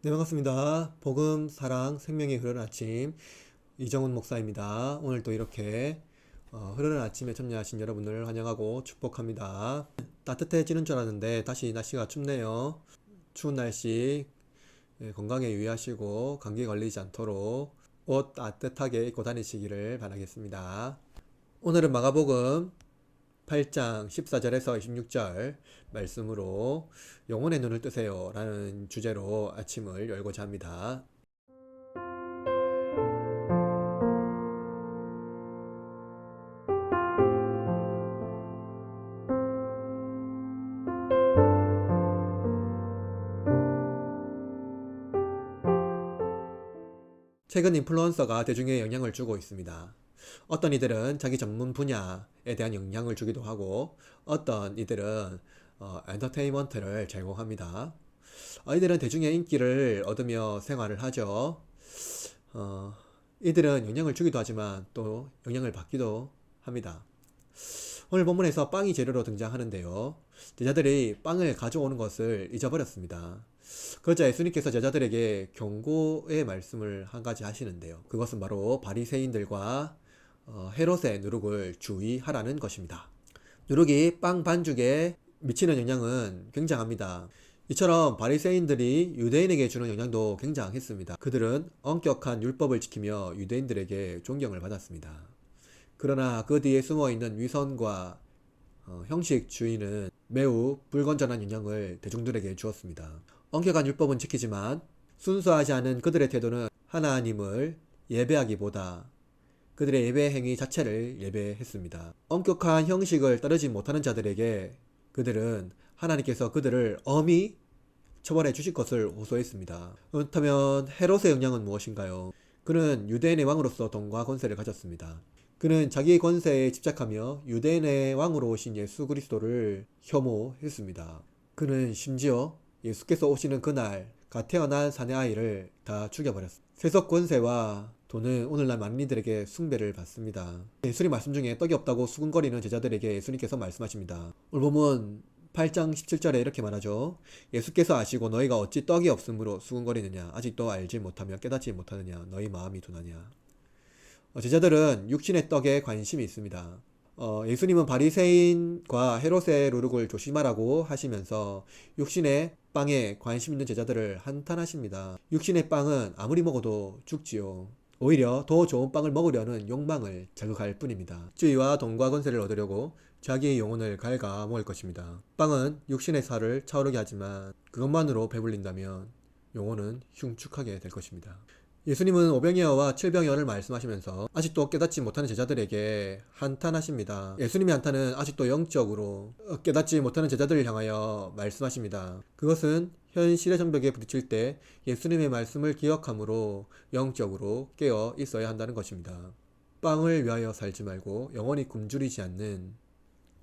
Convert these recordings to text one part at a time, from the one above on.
네, 반갑습니다. 복음, 사랑, 생명이 흐르는 아침 이정훈 목사입니다. 오늘 또 이렇게 흐르는 아침에 참여하신 여러분을 환영하고 축복합니다. 따뜻해지는 줄 알았는데 다시 날씨가 춥네요. 추운 날씨 건강에 유의하시고 감기 걸리지 않도록 옷 따뜻하게 입고 다니시기를 바라겠습니다. 오늘은 마가복음 8장 14절에서 26절 말씀으로 영혼의 눈을 뜨세요 라는 주제로 아침을 열고자 합니다. 최근 인플루언서가 대중에 영향을 주고 있습니다. 어떤 이들은 자기 전문 분야에 대한 영향을 주기도 하고 어떤 이들은 엔터테인먼트를 제공합니다. 이들은 대중의 인기를 얻으며 생활을 하죠. 이들은 영향을 주기도 하지만 또 영향을 받기도 합니다. 오늘 본문에서 빵이 재료로 등장하는데요. 제자들이 빵을 가져오는 것을 잊어버렸습니다. 그러자 예수님께서 제자들에게 경고의 말씀을 한 가지 하시는데요. 그것은 바로 바리새인들과 헤롯의 누룩을 주의하라는 것입니다. 누룩이 빵 반죽에 미치는 영향은 굉장합니다. 이처럼 바리새인들이 유대인에게 주는 영향도 굉장했습니다. 그들은 엄격한 율법을 지키며 유대인들에게 존경을 받았습니다. 그러나 그 뒤에 숨어있는 위선과 형식주의는 매우 불건전한 영향을 대중들에게 주었습니다. 엄격한 율법은 지키지만 순수하지 않은 그들의 태도는 하나님을 예배하기보다 그들의 예배 행위 자체를 예배했습니다. 엄격한 형식을 따르지 못하는 자들에게 그들은 하나님께서 그들을 엄히 처벌해 주실 것을 호소했습니다. 그렇다면 헤롯의 영향은 무엇인가요? 그는 유대인의 왕으로서 돈과 권세를 가졌습니다. 그는 자기의 권세에 집착하며 유대인의 왕으로 오신 예수 그리스도를 혐오했습니다. 그는 심지어 예수께서 오시는 그날 갓 태어난 사내 아이를 다 죽여버렸습니다. 세속 권세와 돈은 오늘날 많은 이들에게 숭배를 받습니다. 예수님 말씀 중에 떡이 없다고 수군거리는 제자들에게 예수님께서 말씀하십니다. 오늘 보면 8장 17절에 이렇게 말하죠. 예수께서 아시고 너희가 어찌 떡이 없으므로 수군거리느냐 아직도 알지 못하며 깨닫지 못하느냐 너희 마음이 둔하냐. 제자들은 육신의 떡에 관심이 있습니다. 예수님은 바리새인과 헤롯의 누룩을 조심하라고 하시면서 육신의 빵에 관심 있는 제자들을 한탄하십니다. 육신의 빵은 아무리 먹어도 죽지요. 오히려 더 좋은 빵을 먹으려는 욕망을 자극할 뿐입니다. 지위와 돈과 권세를 얻으려고 자기의 영혼을 갉아먹을 것입니다. 빵은 육신의 살을 차오르게 하지만 그것만으로 배불린다면 영혼은 흉측하게 될 것입니다. 예수님은 오병이어와 칠병이어를 말씀하시면서 아직도 깨닫지 못하는 제자들에게 한탄하십니다. 예수님의 한탄은 아직도 영적으로 깨닫지 못하는 제자들을 향하여 말씀하십니다. 그것은 현실의 장벽에 부딪힐 때 예수님의 말씀을 기억함으로 영적으로 깨어 있어야 한다는 것입니다. 빵을 위하여 살지 말고 영원히 굶주리지 않는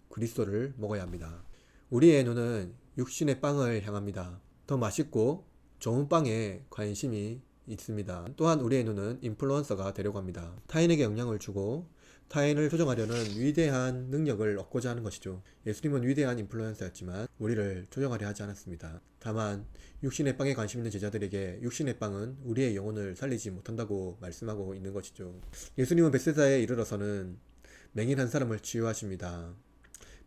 그리스도를 먹어야 합니다. 우리의 눈은 육신의 빵을 향합니다. 더 맛있고 좋은 빵에 관심이 있습니다. 또한 우리의 눈은 인플루언서가 되려고 합니다. 타인에게 영향을 주고 타인을 조종하려는 위대한 능력을 얻고자 하는 것이죠. 예수님은 위대한 인플루언서였지만 우리를 조종하려 하지 않았습니다. 다만 육신의 빵에 관심 있는 제자들에게 육신의 빵은 우리의 영혼을 살리지 못한다고 말씀하고 있는 것이죠. 예수님은 벳세다에 이르러서는 맹인 한 사람을 치유하십니다.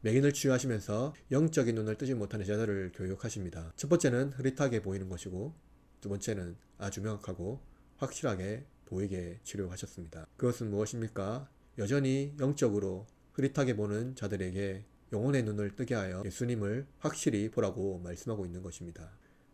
맹인을 치유하시면서 영적인 눈을 뜨지 못하는 제자들을 교육하십니다. 첫 번째는 흐릿하게 보이는 것이고 두 번째는 아주 명확하고 확실하게 보이게 치료하셨습니다. 그것은 무엇입니까? 여전히 영적으로 흐릿하게 보는 자들에게 영혼의 눈을 뜨게 하여 예수님을 확실히 보라고 말씀하고 있는 것입니다.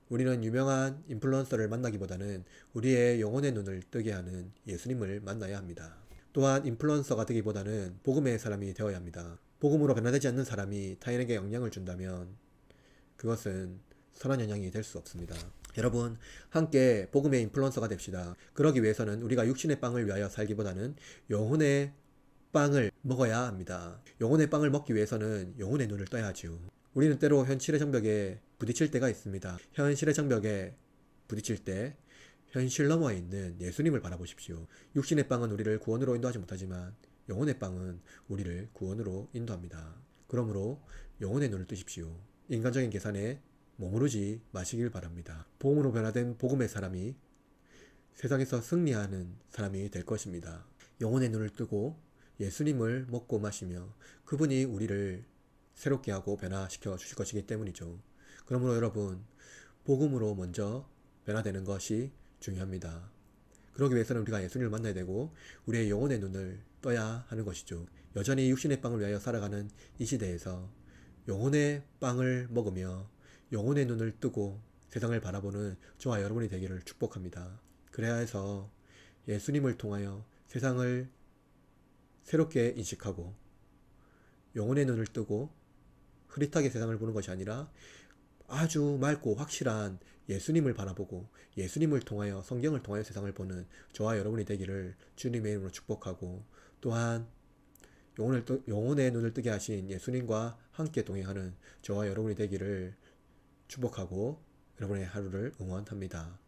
우리는 유명한 인플루언서를 만나기보다는 우리의 영혼의 눈을 뜨게 하는 예수님을 만나야 합니다. 또한 인플루언서가 되기보다는 복음의 사람이 되어야 합니다. 복음으로 변화되지 않는 사람이 타인에게 영향을 준다면 그것은 선한 영향이 될 수 없습니다. 여러분, 함께 복음의 인플루언서가 됩시다. 그러기 위해서는 우리가 육신의 빵을 위하여 살기보다는 영혼의 빵을 먹어야 합니다. 영혼의 빵을 먹기 위해서는 영혼의 눈을 떠야 하지요. 우리는 때로 현실의 장벽에 부딪힐 때가 있습니다. 현실의 장벽에 부딪힐 때 현실 너머에 있는 예수님을 바라보십시오. 육신의 빵은 우리를 구원으로 인도하지 못하지만 영혼의 빵은 우리를 구원으로 인도합니다. 그러므로 영혼의 눈을 뜨십시오. 인간적인 계산에 머무르지 마시길 바랍니다. 복음으로 변화된 복음의 사람이 세상에서 승리하는 사람이 될 것입니다. 영혼의 눈을 뜨고 예수님을 먹고 마시며 그분이 우리를 새롭게 하고 변화시켜 주실 것이기 때문이죠. 그러므로 여러분, 복음으로 먼저 변화되는 것이 중요합니다. 그러기 위해서는 우리가 예수님을 만나야 되고 우리의 영혼의 눈을 떠야 하는 것이죠. 여전히 육신의 빵을 위하여 살아가는 이 시대에서 영혼의 빵을 먹으며 영혼의 눈을 뜨고 세상을 바라보는 저와 여러분이 되기를 축복합니다. 그래야 해서 예수님을 통하여 세상을 새롭게 인식하고 영혼의 눈을 뜨고 흐릿하게 세상을 보는 것이 아니라 아주 맑고 확실한 예수님을 바라보고 예수님을 통하여 성경을 통하여 세상을 보는 저와 여러분이 되기를 주님의 이름으로 축복하고, 또한 영혼의 눈을 뜨게 하신 예수님과 함께 동행하는 저와 여러분이 되기를 축복하고 여러분의 하루를 응원합니다.